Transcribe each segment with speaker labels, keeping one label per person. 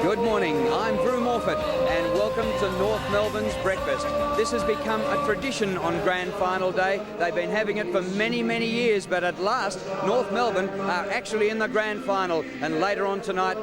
Speaker 1: Good morning, I'm Drew Morfitt and welcome to North Melbourne's breakfast. This has become a tradition on Grand Final Day. They've been having it for many, many years, but at last North Melbourne are actually in the Grand Final, and later on tonight,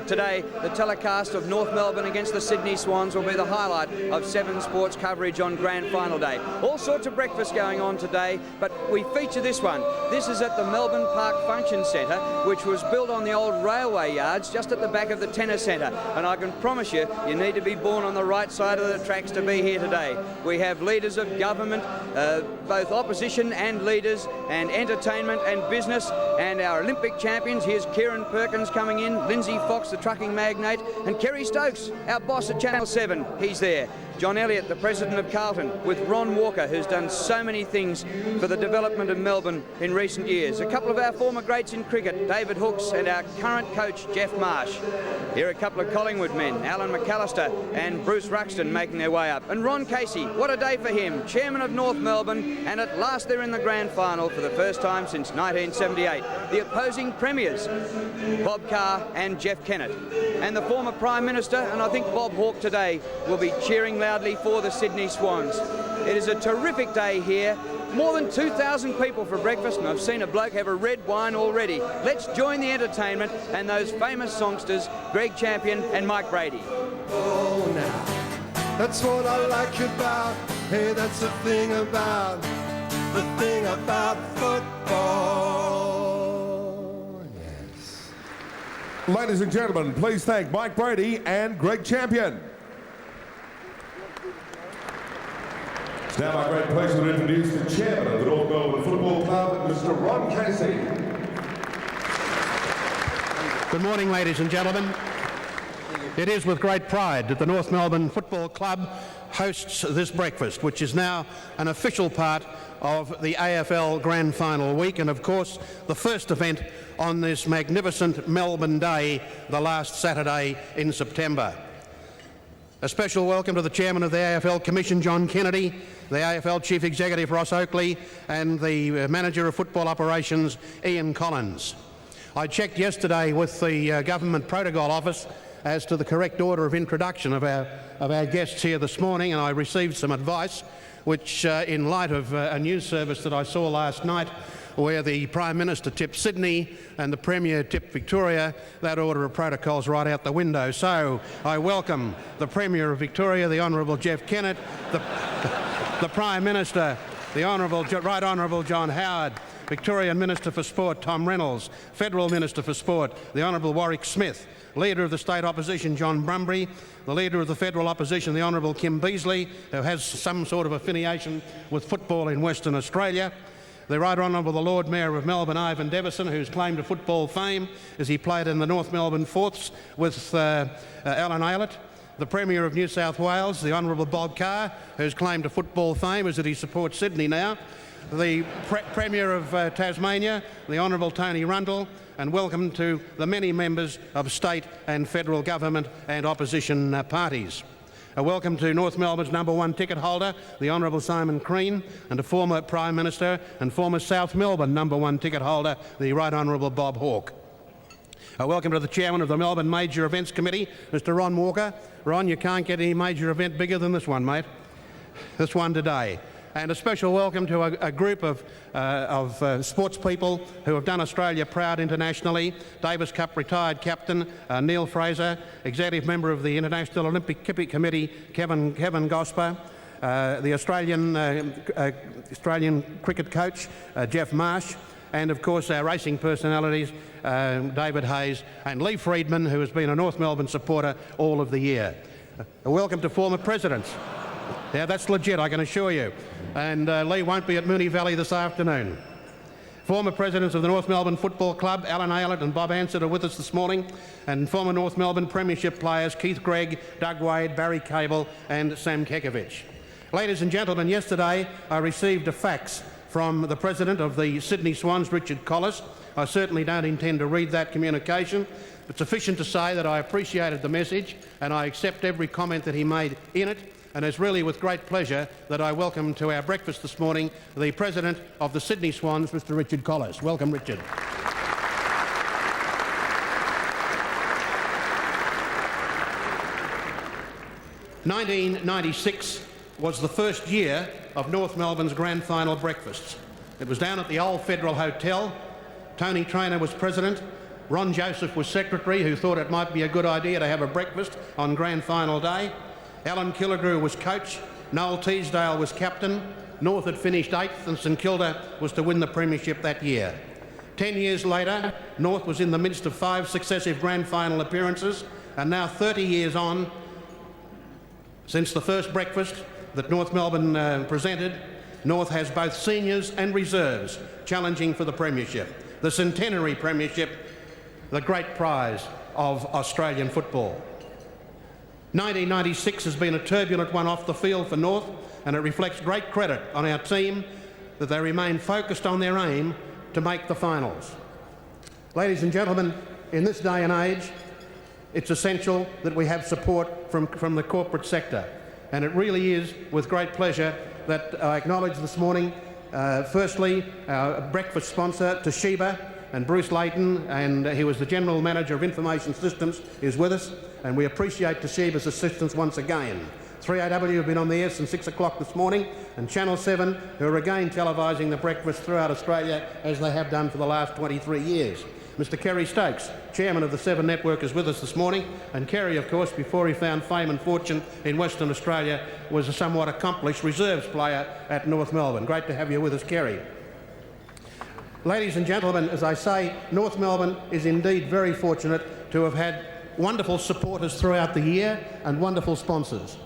Speaker 1: today, the telecast of North Melbourne against the Sydney Swans will be the highlight of 7 Sports coverage on Grand Final Day. All sorts of breakfasts going on today, but we feature this one. This is at the Melbourne Park Function Centre, which was built on the old railway yards just at the back of the tennis centre. And I can promise you, you need to be born on the right side of the tracks to be here today. We have leaders of government, both opposition and leaders, and entertainment and business, and our Olympic champions. Here's Kieran Perkins coming in, Lindsay Fox, the trucking magnate, and Kerry Stokes, our boss at Channel 7. He's there. John Elliott, the president of Carlton, with Ron Walker, who's done so many things for the development of Melbourne in recent years. A couple of our former greats in cricket, David Hooks, and our current coach, Jeff Marsh. Here are a couple of Collingwood men, Alan McAllister and Bruce Ruxton, making their way up. And Ron Casey, what a day for him, chairman of North Melbourne, and at last they're in the grand final for the first time since 1978. The opposing premiers, Bob Carr and Jeff Kennett. And the former Prime Minister, and I think Bob Hawke today, will be cheering loudly for the Sydney Swans. It is a terrific day here. More than 2,000 people for breakfast, and I've seen a bloke have a red wine already. Let's join the entertainment and those famous songsters, Greg Champion and Mike Brady.
Speaker 2: Oh, now, that's what I like about, hey, that's the thing about football. Yes.
Speaker 3: Ladies and gentlemen, please thank Mike Brady and Greg Champion. It's now my great pleasure to introduce the chairman of the North Melbourne Football Club, Mr. Ron Casey.
Speaker 4: Good morning, ladies and gentlemen. It is with great pride that the North Melbourne Football Club hosts this breakfast, which is now an official part of the AFL Grand Final week, and of course the first event on this magnificent Melbourne Day, the last Saturday in September. A special welcome to the chairman of the AFL Commission, John Kennedy, the AFL Chief Executive, Ross Oakley, and the Manager of Football Operations, Ian Collins. I checked yesterday with the Government Protocol Office as to the correct order of introduction of our guests here this morning, and I received some advice which, in light of a news service that I saw last night, where the Prime Minister tipped Sydney and the Premier tipped Victoria, that order of protocol's right out the window. So I welcome the Premier of Victoria, the Honourable Jeff Kennett, the Prime Minister, the Right Honourable John Howard, Victorian Minister for Sport, Tom Reynolds, Federal Minister for Sport, the Honourable Warwick Smith, Leader of the State Opposition, John Brumbury, the Leader of the Federal Opposition, the Honourable Kim Beazley, who has some sort of affiliation with football in Western Australia, the Right Honourable the Lord Mayor of Melbourne, Ivan Devison, who's claimed to football fame as he played in the North Melbourne Fourths with Alan Aylett, the Premier of New South Wales, the Honourable Bob Carr, who's claimed to football fame as that he supports Sydney now, the Premier of Tasmania, the Honourable Tony Rundle, and welcome to the many members of state and federal government and opposition parties. A welcome to North Melbourne's #1 ticket holder, the Honourable Simon Crean, and a former Prime Minister and former South Melbourne #1 ticket holder, the Right Honourable Bob Hawke. A welcome to the Chairman of the Melbourne Major Events Committee, Mr. Ron Walker. Ron, you can't get any major event bigger than this one, mate. This one today. And a special welcome to a group of sports people who have done Australia proud internationally. Davis Cup retired captain Neil Fraser, executive member of the International Olympic Committee Kevin Gosper, the Australian cricket coach Jeff Marsh, and of course our racing personalities David Hayes and Lee Freedman, who has been a North Melbourne supporter all of the year. A welcome to former presidents. Yeah, that's legit, I can assure you. And Lee won't be at Moonee Valley this afternoon. Former presidents of the North Melbourne Football Club, Alan Aylett and Bob Ansett, are with us this morning, and former North Melbourne Premiership players Keith Gregg, Doug Wade, Barry Cable and Sam Kekovich. Ladies and gentlemen, yesterday I received a fax from the president of the Sydney Swans, Richard Collis. I certainly don't intend to read that communication, but sufficient to say that I appreciated the message and I accept every comment that he made in it. And it's really with great pleasure that I welcome to our breakfast this morning the President of the Sydney Swans, Mr. Richard Collis. Welcome, Richard. 1996 was the first year of North Melbourne's Grand Final breakfasts. It was down at the Old Federal Hotel. Tony Traynor was president. Ron Joseph was secretary, who thought it might be a good idea to have a breakfast on Grand Final day. Alan Killigrew was coach. Noel Teasdale was captain. North had finished 8th and St Kilda was to win the premiership that year. 10 years later, North was in the midst of 5 successive Grand Final appearances, and now 30 years on, since the first breakfast that North Melbourne presented, North has both seniors and reserves challenging for the premiership, the centenary premiership, the great prize of Australian football. 1996 has been a turbulent one off the field for North, and it reflects great credit on our team that they remain focused on their aim to make the finals. Ladies and gentlemen, in this day and age, it's essential that we have support from the corporate sector, and it really is with great pleasure that I acknowledge this morning, firstly, our breakfast sponsor, Toshiba, and Bruce Layton, and he was the General Manager of Information Systems, is with us, and we appreciate Toshiba's assistance once again. 3AW have been on the air since 6 o'clock this morning, and Channel 7, who are again televising the breakfast throughout Australia, as they have done for the last 23 years. Mr Kerry Stokes, Chairman of the 7 Network, is with us this morning, and Kerry, of course, before he found fame and fortune in Western Australia, was a somewhat accomplished reserves player at North Melbourne. Great to have you with us, Kerry. Ladies and gentlemen, as I say, North Melbourne is indeed very fortunate to have had wonderful supporters throughout the year and wonderful sponsors.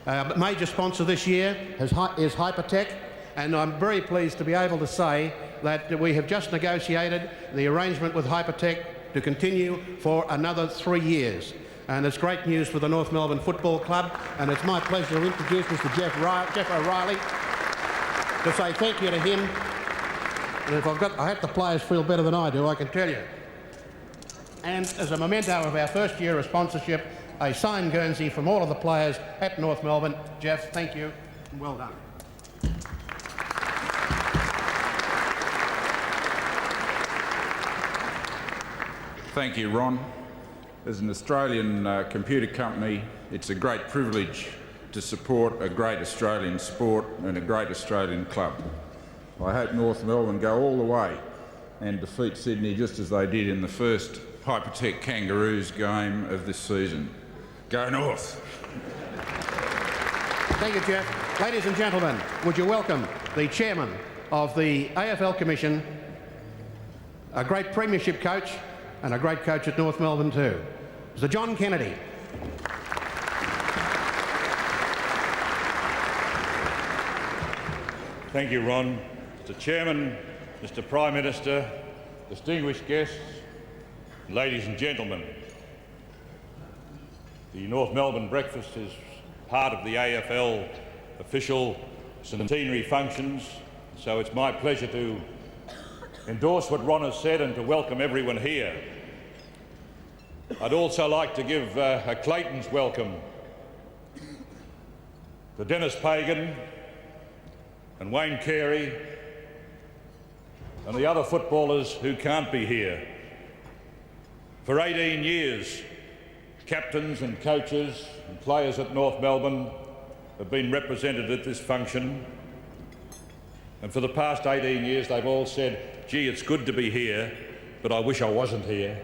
Speaker 4: Our major sponsor this year is Hypertech, and I'm very pleased to be able to say that we have just negotiated the arrangement with Hypertech to continue for another 3 years. And it's great news for the North Melbourne Football Club, and it's my pleasure to introduce Mr Jeff O'Reilly, to say thank you to him. And if I hope the players feel better than I do, I can tell you. And as a memento of our first year of sponsorship, a signed Guernsey from all of the players at North Melbourne. Jeff, thank you, and well done.
Speaker 5: Thank you, Ron. As an Australian computer company, it's a great privilege to support a great Australian sport and a great Australian club. I hope North Melbourne go all the way and defeat Sydney just as they did in the first Hypertech Kangaroos game of this season. Go North!
Speaker 4: Thank you, Jeff. Ladies and gentlemen, would you welcome the Chairman of the AFL Commission, a great premiership coach and a great coach at North Melbourne too, Mr John Kennedy.
Speaker 6: Thank you, Ron. Mr Chairman, Mr Prime Minister, distinguished guests, ladies and gentlemen. The North Melbourne breakfast is part of the AFL official centenary functions, so it's my pleasure to endorse what Ron has said and to welcome everyone here. I'd also like to give a Clayton's welcome to Dennis Pagan and Wayne Carey and the other footballers who can't be here. For 18 years, captains and coaches and players at North Melbourne have been represented at this function, and for the past 18 years they've all said, gee, it's good to be here, but I wish I wasn't here.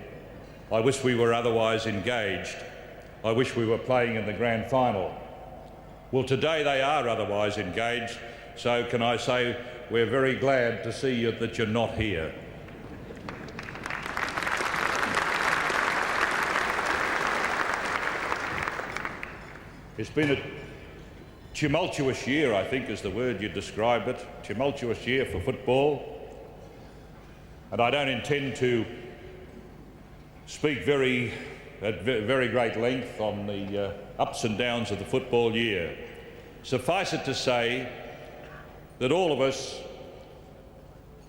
Speaker 6: I wish we were otherwise engaged. I wish we were playing in the Grand Final. Well, today they are otherwise engaged, so can I say we're very glad to see you that you're not here. It's been a tumultuous year, I think is the word you describe it, tumultuous year for football, and I don't intend to speak at very great length on the ups and downs of the football year. Suffice it to say that all of us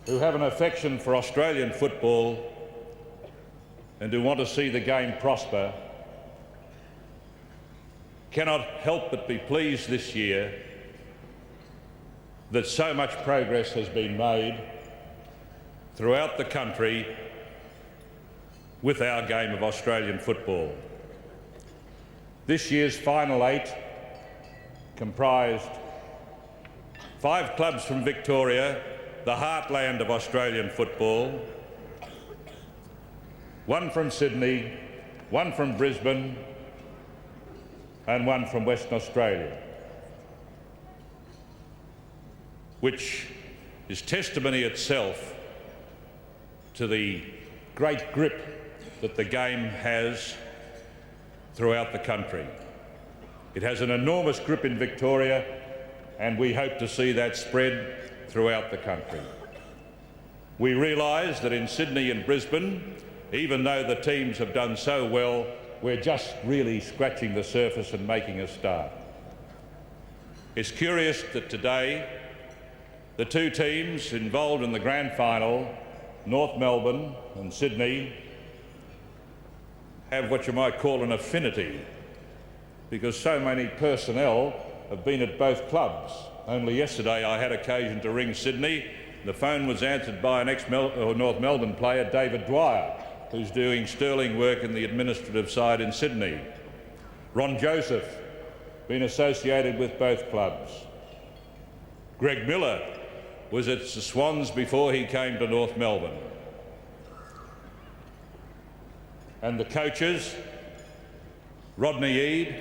Speaker 6: who have an affection for Australian football and who want to see the game prosper cannot help but be pleased this year that so much progress has been made throughout the country with our game of Australian football. This year's Final 8 comprised 5 clubs from Victoria, the heartland of Australian football, 1 from Sydney, 1 from Brisbane, and 1 from Western Australia, which is testimony itself to the great grip that the game has throughout the country. It has an enormous grip in Victoria, and we hope to see that spread throughout the country. We realise that in Sydney and Brisbane, even though the teams have done so well, we're just really scratching the surface and making a start. It's curious that today the 2 teams involved in the grand final, North Melbourne and Sydney, have what you might call an affinity, because so many personnel have been at both clubs. Only yesterday I had occasion to ring Sydney. The phone was answered by an North Melbourne player, David Dwyer, who's doing sterling work in the administrative side in Sydney. Ron Joseph, been associated with both clubs. Greg Miller was at the Swans before he came to North Melbourne. And the coaches, Rodney Eade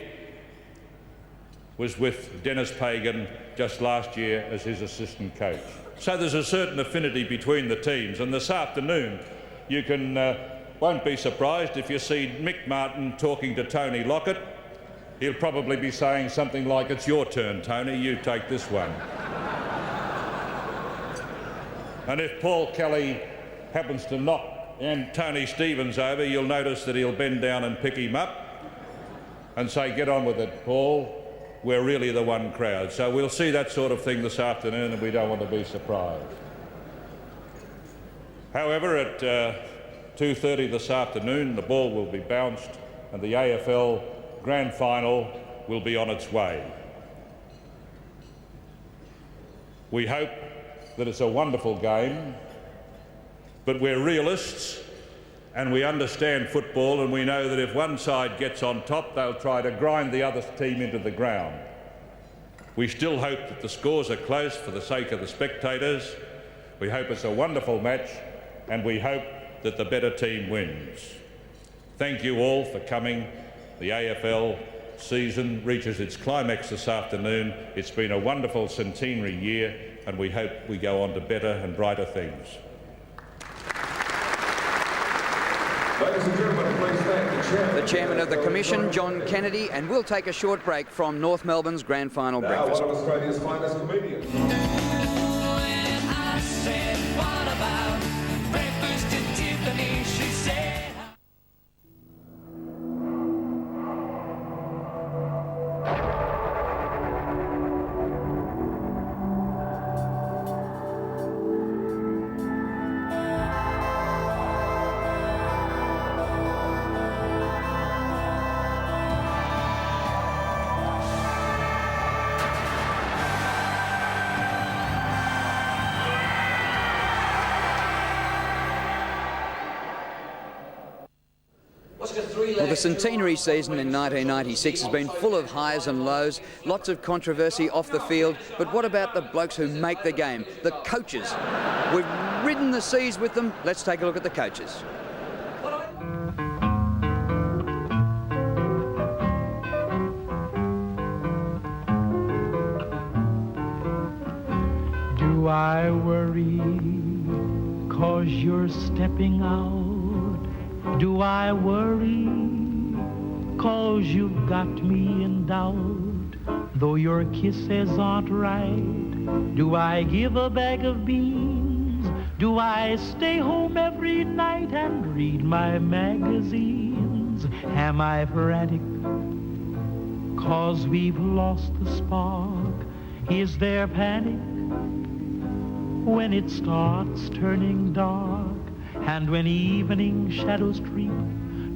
Speaker 6: was with Dennis Pagan just last year as his assistant coach. So there's a certain affinity between the teams, and this afternoon you won't be surprised if you see Mick Martin talking to Tony Lockett. He'll probably be saying something like, "It's your turn, Tony, you take this one." And if Paul Kelly happens to knock Tony Stevens over, you'll notice that he'll bend down and pick him up and say, "Get on with it, Paul. We're really the one crowd." So we'll see that sort of thing this afternoon, and we don't want to be surprised. However, at 2:30 this afternoon, the ball will be bounced and the AFL Grand Final will be on its way. We hope that it's a wonderful game, but we're realists and we understand football, and we know that if one side gets on top, they'll try to grind the other team into the ground. We still hope that the scores are close for the sake of the spectators. We hope it's a wonderful match, and we hope that the better team wins. Thank you all for coming. The AFL season reaches its climax this afternoon. It's been a wonderful centenary year, and we hope we go on to better and brighter things.
Speaker 3: Ladies and gentlemen, please thank
Speaker 1: The Chairman of the Commission, John Kennedy, and we'll take a short break from North Melbourne's Grand Final breakfast.
Speaker 3: one of Australia's finest comedians.
Speaker 7: I said, what about breakfast at Tiffany? She said.
Speaker 1: Well, the centenary season in 1996 has been full of highs and lows, lots of controversy off the field, but what about the blokes who make the game, the coaches? We've ridden the seas with them. Let's take a look at the coaches.
Speaker 8: Do I worry 'cause you're stepping out? Do I worry 'cause you've got me in doubt? Though your kisses aren't right, do I give a bag of beans? Do I stay home every night and read my magazines? Am I frantic 'cause we've lost the spark? Is there panic when it starts turning dark? And when evening shadows creep,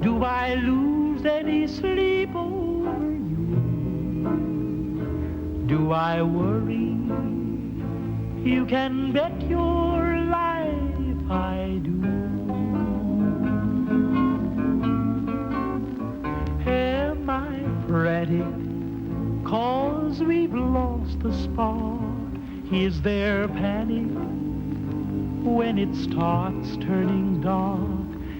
Speaker 8: do I lose any sleep over you? Do I worry? You can bet your life I do. Am I frantic 'cause we've lost the spark. Is there panic when it starts turning dark?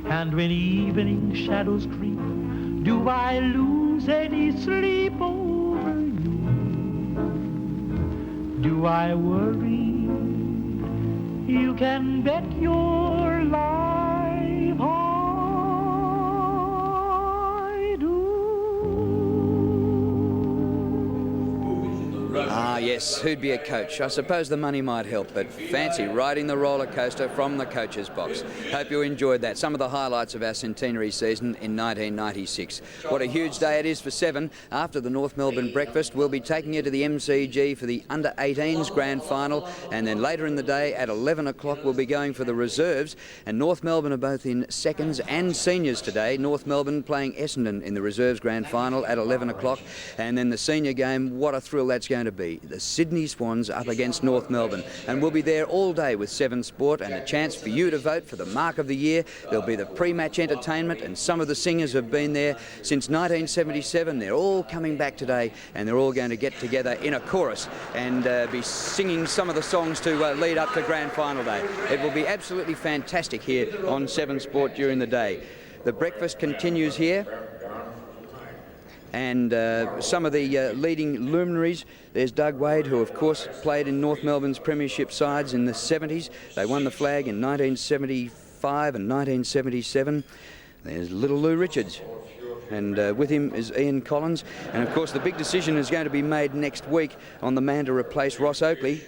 Speaker 8: And when evening shadows creep, do I lose any sleep over you? Do I worry? You can bet your life I do.
Speaker 1: Ah, yes, who'd be a coach? I suppose the money might help, but fancy riding the roller coaster from the coach's box. Hope you enjoyed that. Some of the highlights of our centenary season in 1996. What a huge day it is for Seven. After the North Melbourne breakfast, we'll be taking you to the MCG for the Under-18s Grand Final, and then later in the day at 11 o'clock we'll be going for the reserves. And North Melbourne are both in seconds and seniors today. North Melbourne playing Essendon in the reserves Grand Final at 11 o'clock, and then the senior game, what a thrill that's going to be. The Sydney Swans up against North Melbourne, and we'll be there all day with Seven Sport and a chance for you to vote for the Mark of the Year. There'll be the pre-match entertainment, and some of the singers have been there since 1977. They're all coming back today, and they're all going to get together in a chorus and be singing some of the songs to lead up to Grand Final Day. It will be absolutely fantastic here on Seven Sport during the day. The breakfast continues here. And some of the leading luminaries. There's Doug Wade, who of course played in North Melbourne's premiership sides in the 70s. They won the flag in 1975 and 1977. There's little Lou Richards, and with him is Ian Collins. And of course the big decision is going to be made next week on the man to replace Ross Oakley.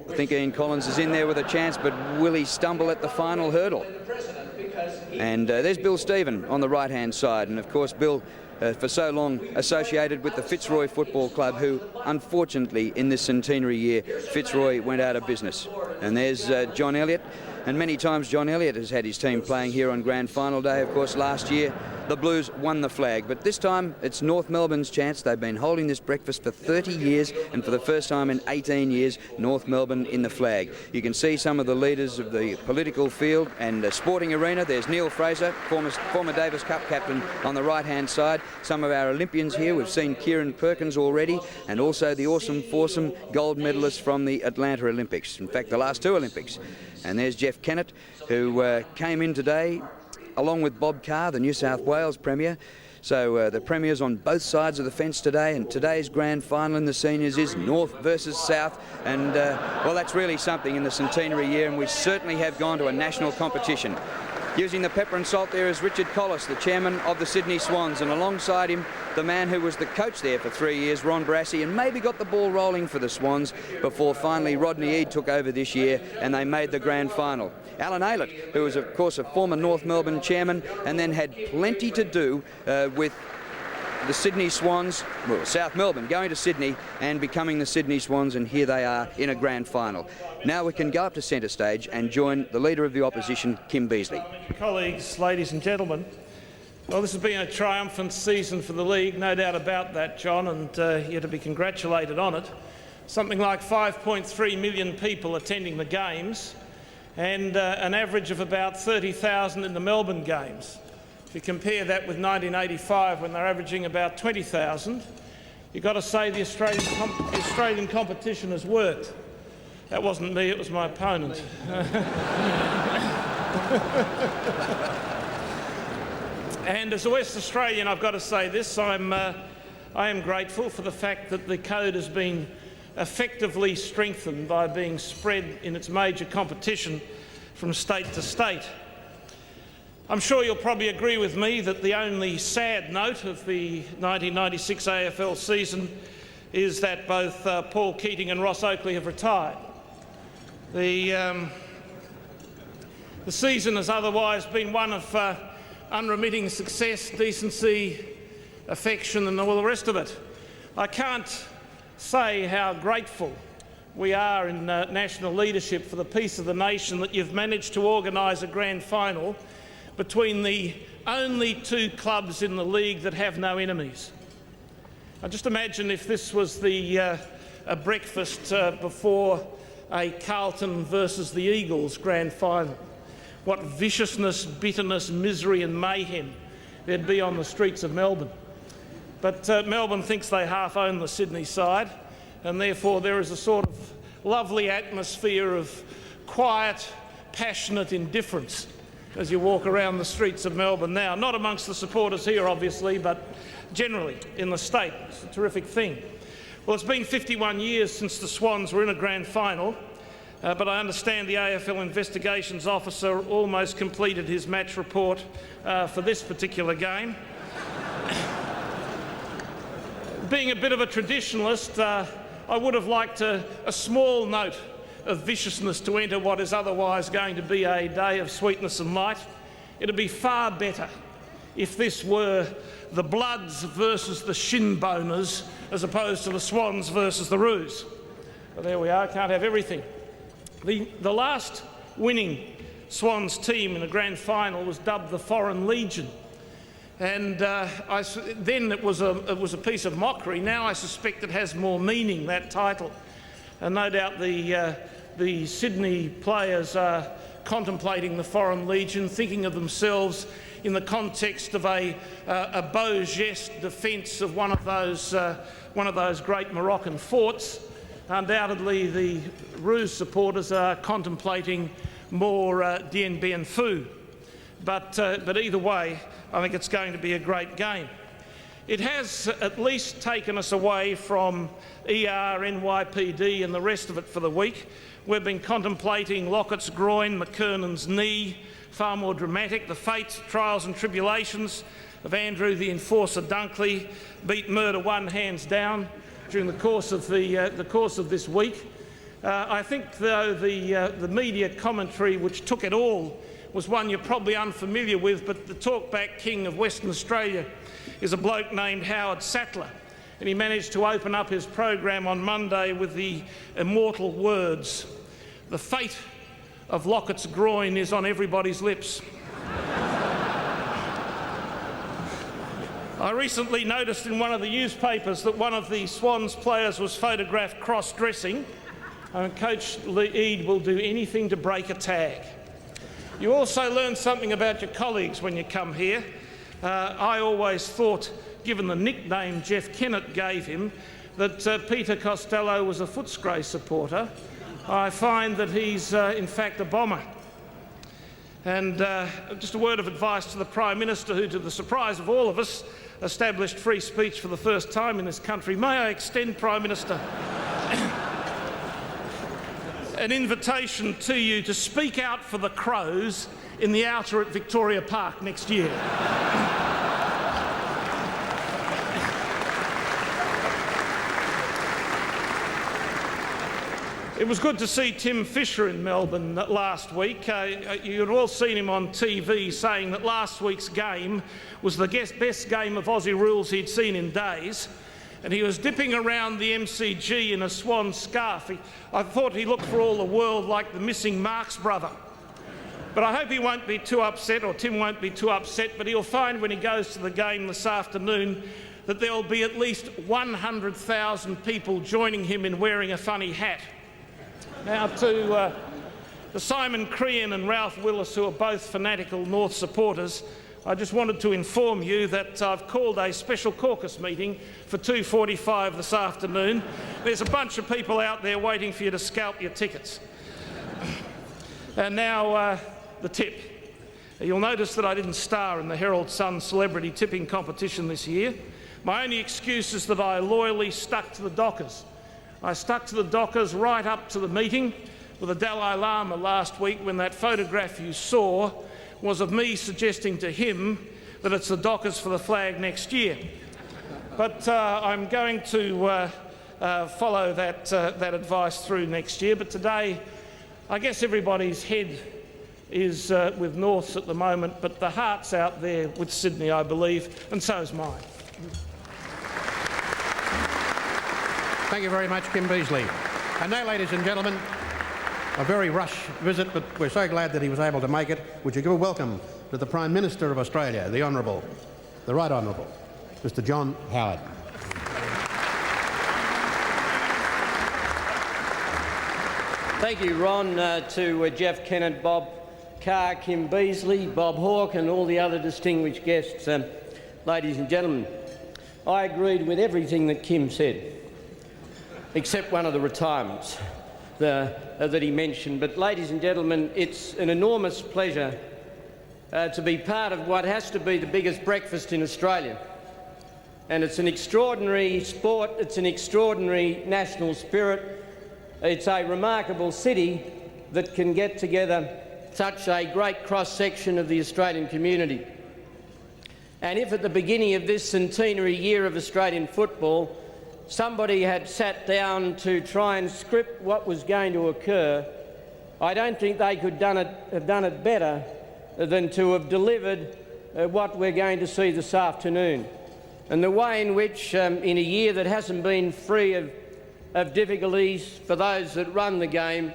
Speaker 1: I think Ian Collins is in there with a chance, but will he stumble at the final hurdle? And there's Bill Stephen on the right-hand side, and of course Bill, for so long associated with the Fitzroy Football Club, who unfortunately in this centenary year Fitzroy went out of business. And there's John Elliott, and many times John Elliott has had his team playing here on Grand Final Day. Of course last year the Blues won the flag, but this time it's North Melbourne's chance. They've been holding this breakfast for 30 years, and for the first time in 18 years, North Melbourne in the flag. You can see some of the leaders of the political field and the sporting arena. There's Neil Fraser, former Davis Cup captain, on the right-hand side. Some of our Olympians here. We've seen Kieran Perkins already, and also the awesome foursome gold medalists from the Atlanta Olympics. In fact, the last two Olympics. And there's Jeff Kennett, who came in today along with Bob Carr, the New South Wales Premier. So the Premiers on both sides of the fence today, and today's Grand Final in the seniors is North versus South. And well, that's really something in the centenary year, and we certainly have gone to a national competition. Using the pepper and salt there is Richard Collis, the chairman of the Sydney Swans, and alongside him the man who was the coach there for 3 years, Ron Brassey, and maybe got the ball rolling for the Swans before finally Rodney Eade took over this year and they made the Grand Final. Alan Aylett, who was of course a former North Melbourne chairman and then had plenty to do with the Sydney Swans, well, South Melbourne going to Sydney and becoming the Sydney Swans, and here they are in a Grand Final. Now we can go up to centre stage and join the Leader of the Opposition, Kim Beazley.
Speaker 9: Colleagues, ladies and gentlemen, well, this has been a triumphant season for the League, no doubt about that, John, and you're to be congratulated on it. Something like 5.3 million people attending the games, and an average of about 30,000 in the Melbourne games. If you compare that with 1985, when they're averaging about 20,000, you've got to say the Australian competition has worked. That wasn't me, it was my opponent. And as a West Australian, I've got to say this, I am grateful for the fact that the code has been effectively strengthened by being spread in its major competition from state to state. I'm sure you'll probably agree with me that the only sad note of the 1996 AFL season is that both Paul Keating and Ross Oakley have retired. The season has otherwise been one of unremitting success, decency, affection and all the rest of it. I can't say how grateful we are in national leadership for the peace of the nation that you've managed to organise a grand final between the only two clubs in the league that have no enemies. Now just imagine if this was a breakfast before a Carlton versus the Eagles grand final. What viciousness, bitterness, misery and mayhem there'd be on the streets of Melbourne. but Melbourne thinks they half own the Sydney side, and therefore there is a sort of lovely atmosphere of quiet, passionate indifference as you walk around the streets of Melbourne now. Not amongst the supporters here, obviously, but generally in the state. It's a terrific thing. Well, it's been 51 years since the Swans were in a grand final, but I understand the AFL Investigations Officer almost completed his match report for this particular game. Being a bit of a traditionalist, I would have liked a small note of viciousness to enter what is otherwise going to be a day of sweetness and light. It would be far better if this were the Bloods versus the shin boners as opposed to the Swans versus the Roos. But there we are, can't have everything. The last winning Swans team in a grand final was dubbed the Foreign Legion. And then it was a piece of mockery. Now I suspect it has more meaning, that title. And no doubt the Sydney players are contemplating the Foreign Legion, thinking of themselves in the context of a beau geste defence of one of those great Moroccan forts. Undoubtedly, the Roos supporters are contemplating more Dien Bien Phu. But either way, I think it's going to be a great game. It has at least taken us away from ER, NYPD and the rest of it for the week. We've been contemplating Lockett's groin, McKernan's knee, far more dramatic, the fates, trials and tribulations of Andrew the Enforcer Dunkley, beat murder one hands down during the course of this week. I think, though, the media commentary which took it all was one you're probably unfamiliar with, but the talkback king of Western Australia is a bloke named Howard Sattler, and he managed to open up his program on Monday with the immortal words, "The fate of Lockett's groin is on everybody's lips." I recently noticed in one of the newspapers that one of the Swans players was photographed cross-dressing, and Coach Eade will do anything to break a tag. You also learn something about your colleagues when you come here. I always thought, given the nickname Jeff Kennett gave him, that Peter Costello was a Footscray supporter. I find that he's in fact a bomber. And just a word of advice to the Prime Minister, who, to the surprise of all of us, established free speech for the first time in this country. May I extend, Prime Minister, an invitation to you to speak out for the Crows in the outer at Victoria Park next year. It was good to see Tim Fisher in Melbourne last week. You'd all seen him on TV saying that last week's game was the best game of Aussie rules he'd seen in days. And he was dipping around the MCG in a swan scarf. I thought he looked for all the world like the missing Marx brother. But I hope he won't be too upset, or Tim won't be too upset, but he'll find when he goes to the game this afternoon that there'll be at least 100,000 people joining him in wearing a funny hat. Now to Simon Crean and Ralph Willis, who are both fanatical North supporters, I just wanted to inform you that I've called a special caucus meeting for 2:45 this afternoon. There's a bunch of people out there waiting for you to scalp your tickets. And now the tip. You'll notice that I didn't star in the Herald Sun celebrity tipping competition this year. My only excuse is that I loyally stuck to the Dockers. I stuck to the Dockers right up to the meeting with the Dalai Lama last week, when that photograph you saw was of me suggesting to him that it's the Dockers for the flag next year. But I'm going to follow that advice through next year. But today, I guess everybody's head is with Norths at the moment, but the heart's out there with Sydney, I believe, and so is mine.
Speaker 4: Thank you very much, Kim Beazley. And now, ladies and gentlemen, a very rush visit, but we're so glad that he was able to make it. Would you give a welcome to the Prime Minister of Australia, the Right Honourable, Mr. John Howard.
Speaker 10: Thank you, Ron, to Jeff Kennett, Bob Carr, Kim Beazley, Bob Hawke and all the other distinguished guests. Ladies and gentlemen, I agreed with everything that Kim said, except one of the retirements that he mentioned. But, ladies and gentlemen, it's an enormous pleasure to be part of what has to be the biggest breakfast in Australia. And it's an extraordinary sport, it's an extraordinary national spirit, it's a remarkable city that can get together such a great cross-section of the Australian community. And if at the beginning of this centenary year of Australian football somebody had sat down to try and script what was going to occur, I don't think they could have done it better than to have delivered what we're going to see this afternoon. And the way in which, in a year that hasn't been free of difficulties for those that run the game,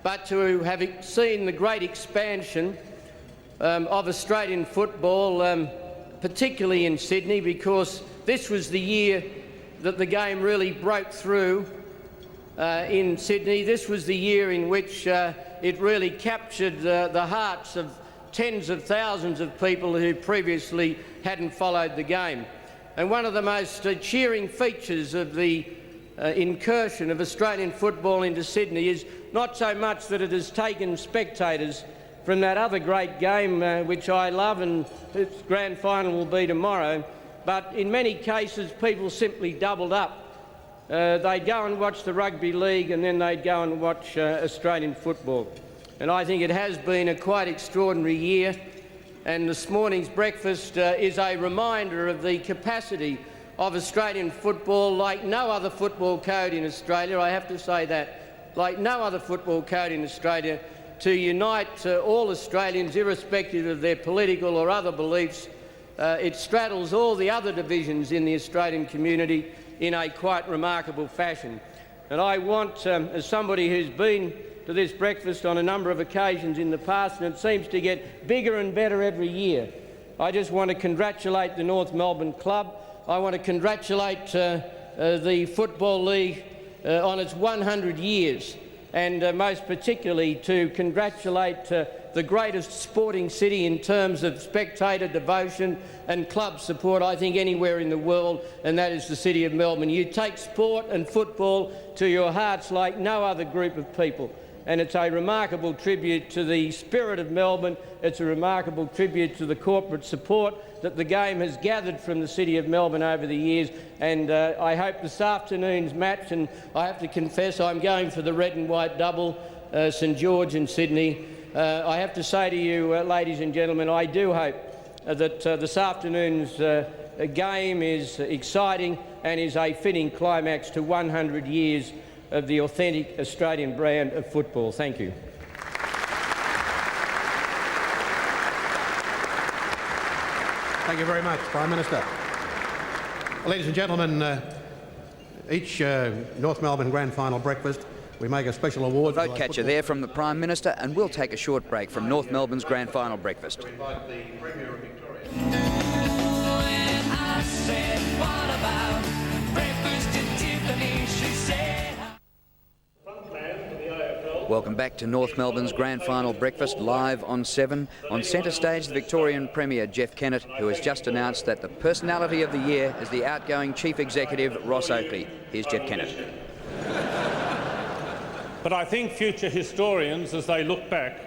Speaker 10: but to have seen the great expansion of Australian football, particularly in Sydney, because this was the year that the game really broke through in Sydney. This was the year in which it really captured the hearts of tens of thousands of people who previously hadn't followed the game. And one of the most cheering features of the incursion of Australian football into Sydney is not so much that it has taken spectators from that other great game which I love, and its grand final will be tomorrow, but in many cases people simply doubled up. They'd go and watch the rugby league and then they'd go and watch Australian football. And I think it has been a quite extraordinary year, and this morning's breakfast is a reminder of the capacity of Australian football, like no other football code in Australia. I have to say that, like no other football code in Australia, to unite all Australians, irrespective of their political or other beliefs. It straddles all the other divisions in the Australian community in a quite remarkable fashion. And I want, as somebody who's been to this breakfast on a number of occasions in the past, and it seems to get bigger and better every year, I just want to congratulate the North Melbourne Club. I want to congratulate the Football League on its 100 years, and most particularly to congratulate the greatest sporting city in terms of spectator devotion and club support, I think, anywhere in the world, and that is the City of Melbourne. You take sport and football to your hearts like no other group of people. And it's a remarkable tribute to the spirit of Melbourne. It's a remarkable tribute to the corporate support that the game has gathered from the City of Melbourne over the years. And I hope this afternoon's match, and I have to confess I'm going for the red and white double, St George and Sydney. I have to say to you, ladies and gentlemen, I do hope that this afternoon's game is exciting and is a fitting climax to 100 years of the authentic Australian brand of football. Thank you.
Speaker 4: Thank you very much, Prime Minister. Ladies and gentlemen, each North Melbourne Grand Final breakfast, we make a special award.
Speaker 1: Vote catcher there from the Prime Minister, and we'll take a short break from North Melbourne's Grand Final breakfast.
Speaker 4: To invite the Premier of Victoria.
Speaker 7: And I said, what about breakfast in Tiffany? She said.
Speaker 1: Welcome back to North Melbourne's Grand Final breakfast, live on 7. On centre stage, the Victorian Premier, Jeff Kennett, who has just announced that the personality of the year is the outgoing Chief Executive, Ross Oakley. Here's Jeff Kennett.
Speaker 6: But I think future historians, as they look back,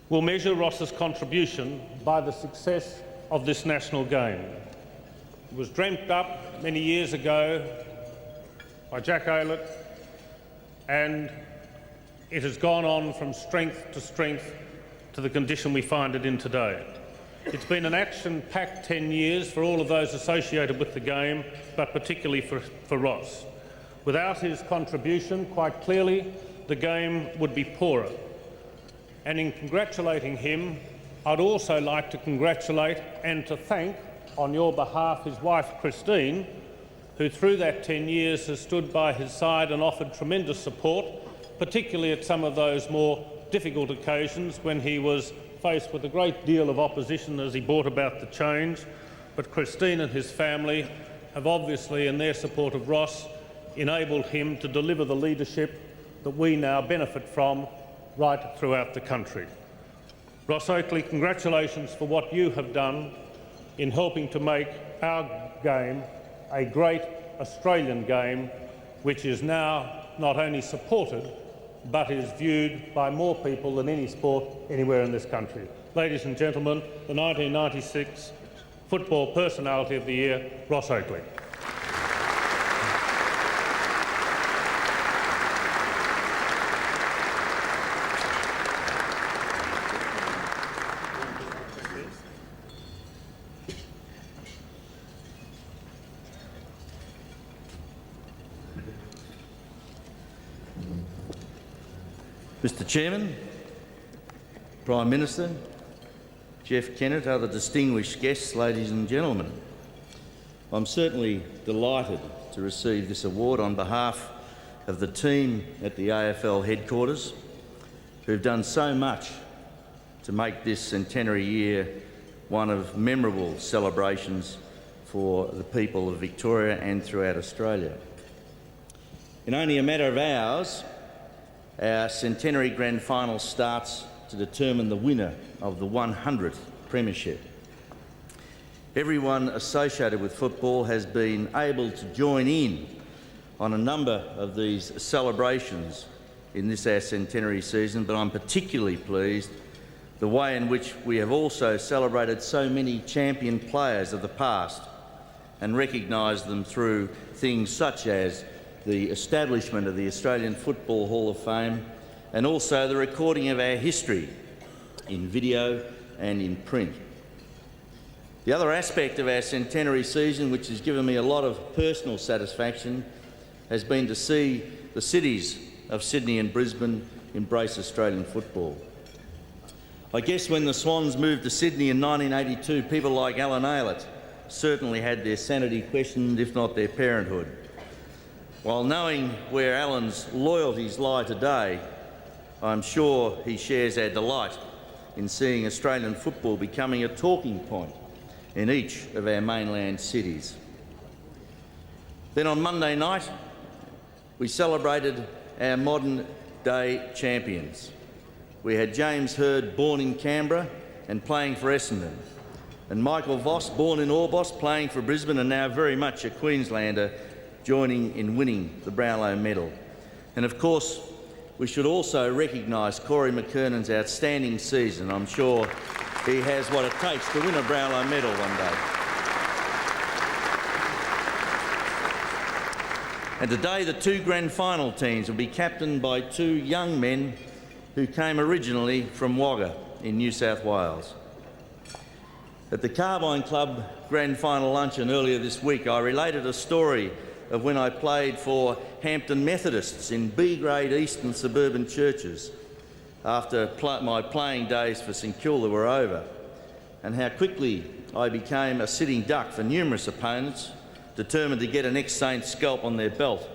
Speaker 6: will measure Ross's contribution by the success of this national game. It was dreamt up many years ago by Jack Aylett, and it has gone on from strength to the condition we find it in today. It's been an action-packed 10 years for all of those associated with the game, but particularly for Ross. Without his contribution, quite clearly, the game would be poorer. And in congratulating him, I'd also like to congratulate and to thank, on your behalf, his wife Christine, who through that 10 years has stood by his side and offered tremendous support, particularly at some of those more difficult occasions when he was faced with a great deal of opposition as he brought about the change. But Christine and his family have obviously, in their support of Ross, enabled him to deliver the leadership that we now benefit from right throughout the country. Ross Oakley, congratulations for what you have done
Speaker 11: in helping to make our game a great Australian game, which is now not only supported but is viewed by more people than any sport anywhere in this country. Ladies and gentlemen, the 1996 Football Personality of the Year, Ross Oakley.
Speaker 12: Mr Chairman, Prime Minister, Jeff Kennett, other distinguished guests, ladies and gentlemen, I'm certainly delighted to receive this award on behalf of the team at the AFL headquarters who've done so much to make this centenary year one of memorable celebrations for the people of Victoria and throughout Australia. In only a matter of hours, our centenary grand final starts to determine the winner of the 100th premiership. Everyone associated with football has been able to join in on a number of these celebrations in this our centenary season, but I'm particularly pleased the way in which we have also celebrated so many champion players of the past and recognised them through things such as the establishment of the Australian Football Hall of Fame and also the recording of our history in video and in print. The other aspect of our centenary season, which has given me a lot of personal satisfaction, has been to see the cities of Sydney and Brisbane embrace Australian football. I guess when the Swans moved to Sydney in 1982, people like Alan Aylett certainly had their sanity questioned, if not their parenthood. While knowing where Alan's loyalties lie today, I'm sure he shares our delight in seeing Australian football becoming a talking point in each of our mainland cities. Then on Monday night, we celebrated our modern-day champions. We had James Hird, born in Canberra and playing for Essendon, and Michael Voss, born in Orbost, playing for Brisbane and now very much a Queenslander, joining in winning the Brownlow medal. And of course, we should also recognise Corey McKernan's outstanding season. I'm sure he has what it takes to win a Brownlow medal one day. And today the two grand final teams will be captained by two young men who came originally from Wagga in New South Wales. At the Carbine Club grand final luncheon earlier this week, I related a story of when I played for Hampton Methodists in B-grade eastern suburban churches after my playing days for St Kilda were over, and how quickly I became a sitting duck for numerous opponents, determined to get an ex-Saint scalp on their belt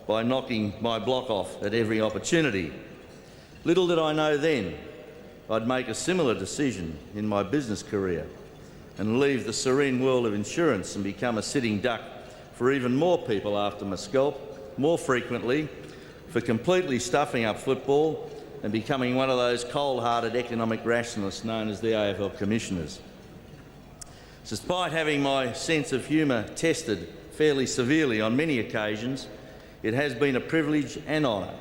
Speaker 12: by knocking my block off at every opportunity. Little did I know then I'd make a similar decision in my business career and leave the serene world of insurance and become a sitting duck for even more people after my scalp, more frequently, for completely stuffing up football and becoming one of those cold-hearted economic rationalists known as the AFL Commissioners. Despite having my sense of humour tested fairly severely on many occasions, it has been a privilege and honour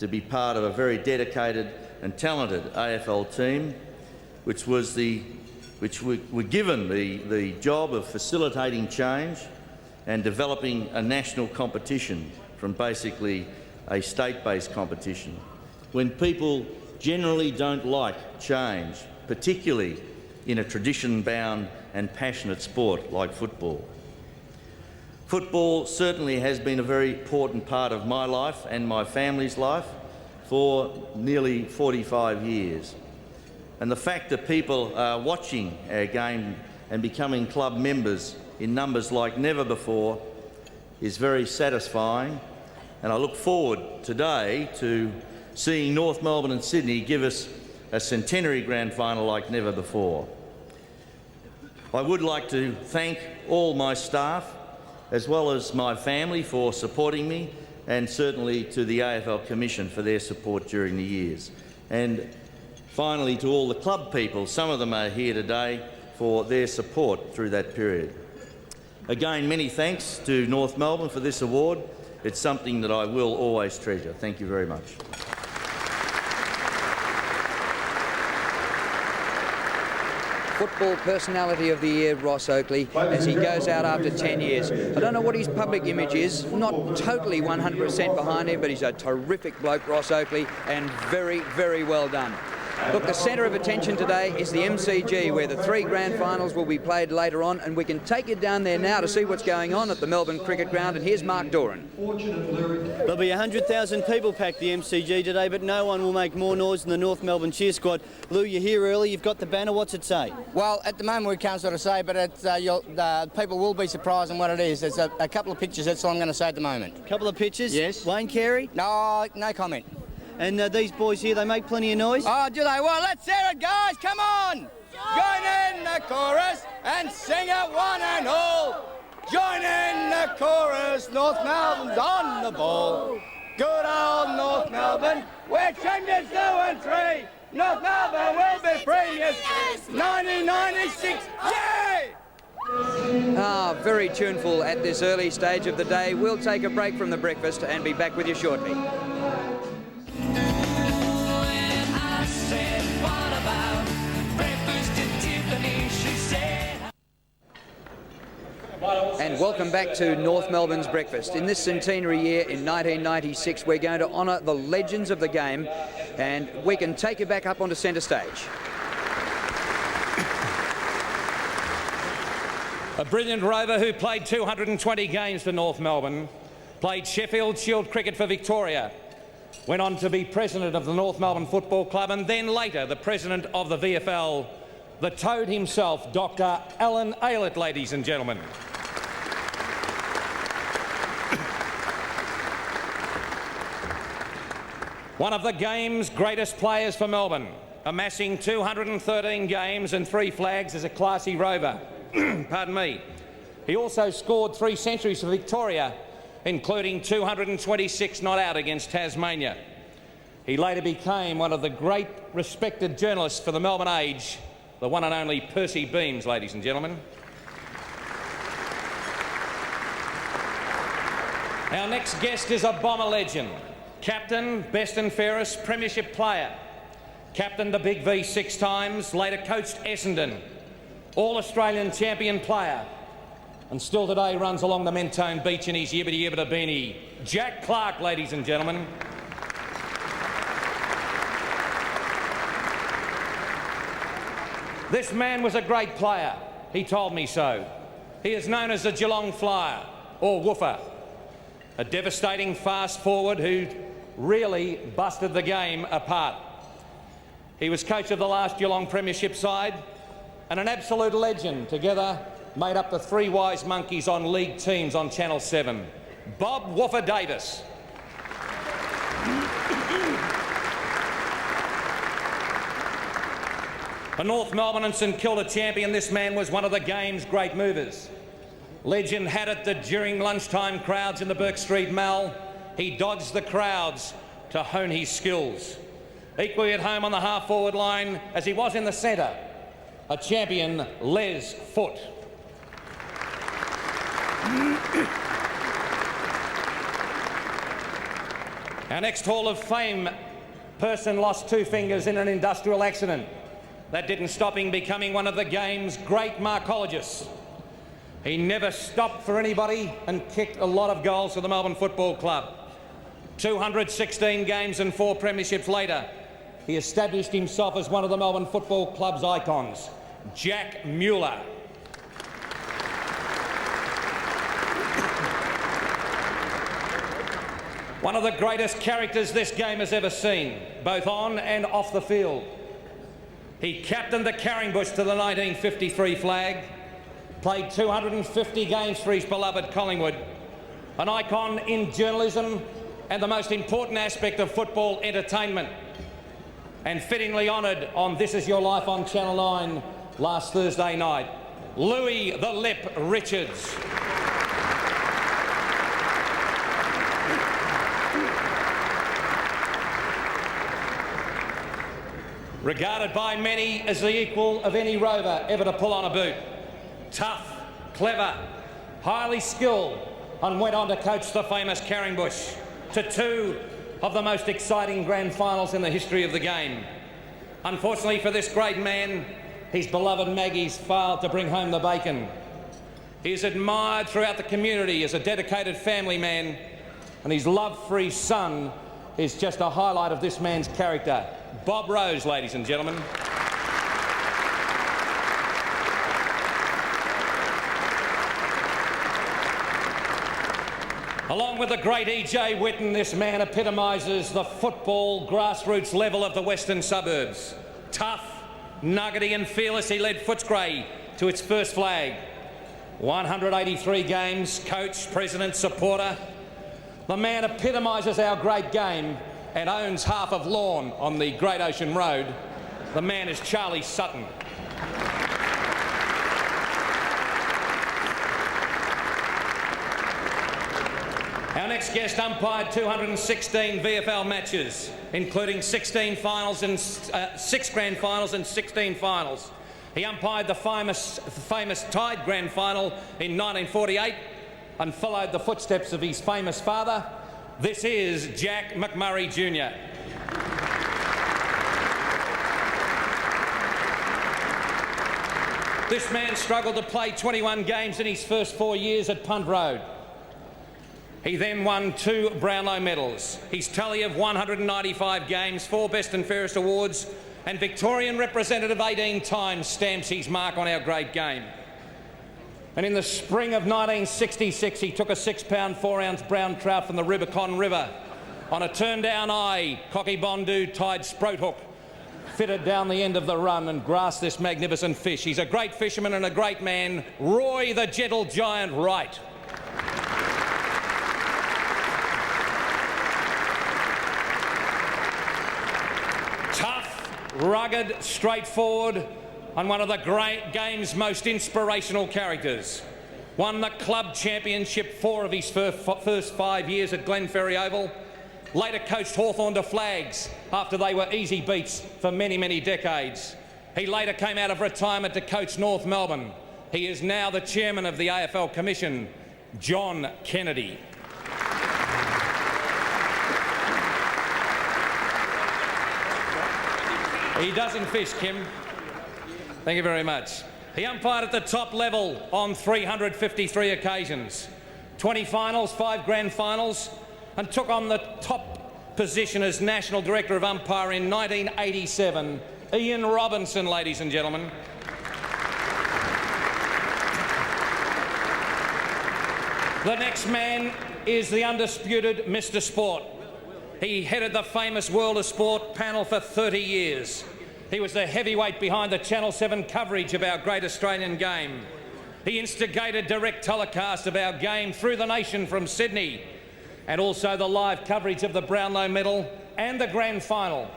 Speaker 12: to be part of a very dedicated and talented AFL team, which were given the job of facilitating change and developing a national competition from basically a state-based competition, when people generally don't like change, particularly in a tradition-bound and passionate sport like football. Football certainly has been a very important part of my life and my family's life for nearly 45 years. And the fact that people are watching our game and becoming club members in numbers like never before is very satisfying, and I look forward today to seeing North Melbourne and Sydney give us a centenary grand final like never before. I would like to thank all my staff as well as my family for supporting me, and certainly to the AFL Commission for their support during the years. And finally, to all the club people, some of them are here today, for their support through that period. Again, many thanks to North Melbourne for this award. It's something that I will always treasure. Thank you very much.
Speaker 1: Football Personality of the Year, Ross Oakley, as he goes out after 10 years. I don't know what his public image is, not totally 100% behind him, but he's a terrific bloke, Ross Oakley, and very, very well done. Look, the centre of attention today is the MCG, where the 3 grand finals will be played later on, and we can take you down there now to see what's going on at the Melbourne Cricket Ground, and here's Mark Doran.
Speaker 13: There'll be 100,000 people packed the MCG today, but no one will make more noise than the North Melbourne cheer squad. Lou, you're here early, you've got the banner, what's it say?
Speaker 14: Well, at the moment we can't sort of say, but it's, people will be surprised on what it is. There's a couple of pictures, that's all I'm going to say at the moment.
Speaker 13: Couple of pictures?
Speaker 14: Yes.
Speaker 13: Wayne Carey?
Speaker 14: No comment.
Speaker 13: And these boys here, they make plenty of noise?
Speaker 14: Oh, do they? Well, let's hear it, guys. Come on. Join in the chorus and sing it one and all. Join in the chorus. North Melbourne's on the ball. Good old North Melbourne. We're champions 2 and 3. North Melbourne will be free. Yes. 1996. Yay!
Speaker 1: Ah, very tuneful at this early stage of the day. We'll take a break from the breakfast and be back with you shortly. And welcome back to North Melbourne's breakfast. In this centenary year in 1996, we're going to honour the legends of the game, and we can take you back up onto centre stage.
Speaker 15: A brilliant rover who played 220 games for North Melbourne, played Sheffield Shield cricket for Victoria, went on to be president of the North Melbourne Football Club, and then later the president of the VFL, the Toad himself, Dr. Alan Aylett, ladies and gentlemen. One of the game's greatest players for Melbourne, amassing 213 games and 3 flags as a classy rover. Pardon me. He also scored 3 centuries for Victoria, including 226 not out against Tasmania. He later became one of the great respected journalists for the Melbourne Age, the one and only Percy Beames, ladies and gentlemen. Our next guest is a bomber legend. Captain, best and fairest, premiership player. Captained the Big V 6 times, later coached Essendon. All-Australian champion player. And still today runs along the Mentone beach in his yibbity-yibbita beanie. Jack Clark, ladies and gentlemen. This man was a great player. He told me so. He is known as the Geelong Flyer, or Woofer. A devastating fast forward who really busted the game apart. He was coach of the last Geelong Premiership side and an absolute legend. Together made up the 3 wise monkeys on league teams on Channel 7. Bob Woofer Davis. A North Melbourne and St Kilda champion, this man was one of the game's great movers. Legend had it that during lunchtime crowds in the Burke Street Mall, he dodged the crowds to hone his skills. Equally at home on the half-forward line, as he was in the centre, a champion, Les Foote. Our next Hall of Fame person lost 2 fingers in an industrial accident. That didn't stop him becoming one of the game's great marcologists. He never stopped for anybody and kicked a lot of goals for the Melbourne Football Club. 216 games and 4 premierships later, he established himself as one of the Melbourne Football Club's icons, Jack Mueller. One of the greatest characters this game has ever seen, both on and off the field. He captained the Carringbush to the 1953 flag, played 250 games for his beloved Collingwood, an icon in journalism and the most important aspect of football entertainment, and fittingly honoured on This Is Your Life on Channel 9 last Thursday night, Louis the Lip Richards. Regarded by many as the equal of any rover ever to pull on a boot. Tough, clever, highly skilled, and went on to coach the famous Carringbush to two of the most exciting grand finals in the history of the game. Unfortunately for this great man, his beloved Maggie's failed to bring home the bacon. He is admired throughout the community as a dedicated family man, and his love for his son is just a highlight of this man's character. Bob Rose, ladies and gentlemen. Along with the great E.J. Whitten, this man epitomises the football grassroots level of the western suburbs. Tough, nuggety and fearless, he led Footscray to its first flag. 183 games, coach, president, supporter. The man epitomises our great game and owns half of Lawn on the Great Ocean Road. The man is Charlie Sutton. Our next guest umpired 216 VFL matches, including 16 finals and 6 grand finals and 16 finals. He umpired the famous Tide Grand Final in 1948 and followed the footsteps of his famous father. This is Jack McMurray Jr. This man struggled to play 21 games in his first 4 years at Punt Road. He then won 2 Brownlow medals. His tally of 195 games, 4 Best and Fairest awards, and Victorian representative 18 times stamps his mark on our great game. And in the spring of 1966, he took a 6-pound, 4-ounce brown trout from the Rubicon River on a turn-down eye, cocky bondu tied sprout hook, fitted down the end of the run and grasped this magnificent fish. He's a great fisherman and a great man, Roy the Gentle Giant Wright. Rugged, straightforward, and one of the great game's most inspirational characters. Won the club championship 4 of his first 5 years at Glenferrie Oval. Later coached Hawthorn to flags after they were easy beats for many, many decades. He later came out of retirement to coach North Melbourne. He is now the chairman of the AFL Commission, John Kennedy. He doesn't fish, Kim. Thank you very much. He umpired at the top level on 353 occasions, 20 finals, 5 grand finals, and took on the top position as National Director of Umpire in 1987. Ian Robinson, ladies and gentlemen. The next man is the undisputed Mr. Sport. He headed the famous World of Sport panel for 30 years. He was the heavyweight behind the Channel 7 coverage of our great Australian game. He instigated direct telecast of our game through the nation from Sydney, and also the live coverage of the Brownlow Medal and the Grand Final.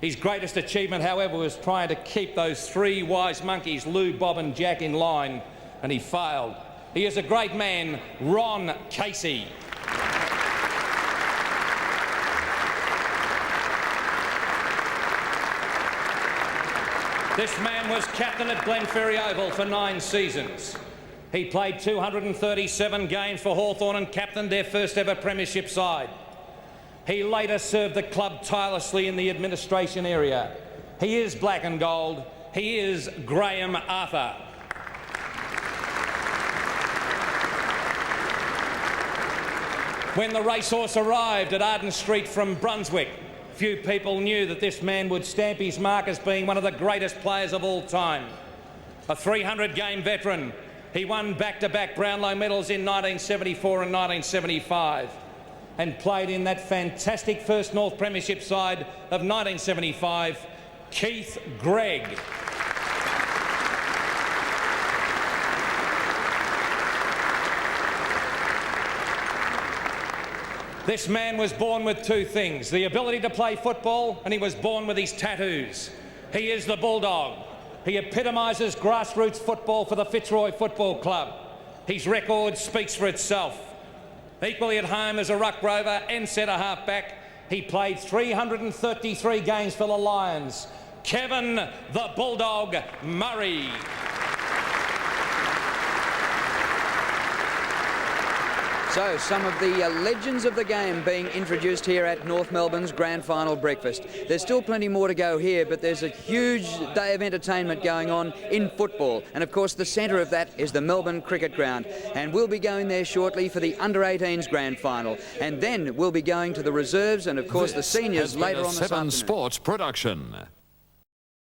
Speaker 15: His greatest achievement, however, was trying to keep those 3 wise monkeys, Lou, Bob and Jack, in line, and he failed. He is a great man, Ron Casey. This man was captain at Glenferrie Oval for 9 seasons. He played 237 games for Hawthorn and captained their first ever premiership side. He later served the club tirelessly in the administration area. He is black and gold. He is Graham Arthur. When the racehorse arrived at Arden Street from Brunswick, few people knew that this man would stamp his mark as being one of the greatest players of all time. A 300-game veteran, he won back-to-back Brownlow medals in 1974 and 1975 and played in that fantastic first North Premiership side of 1975, Keith Gregg. This man was born with 2 things, the ability to play football, and he was born with his tattoos. He is the Bulldog. He epitomises grassroots football for the Fitzroy Football Club. His record speaks for itself. Equally at home as a ruck rover and centre half-back, he played 333 games for the Lions, Kevin the Bulldog Murray.
Speaker 1: So, some of the legends of the game being introduced here at North Melbourne's Grand Final breakfast. There's still plenty more to go here, but there's a huge day of entertainment going on in football. And of course, the centre of that is the Melbourne Cricket Ground. And we'll be going there shortly for the Under-18s Grand Final. And then we'll be going to the reserves and of course the seniors later on this afternoon.
Speaker 16: Sports production.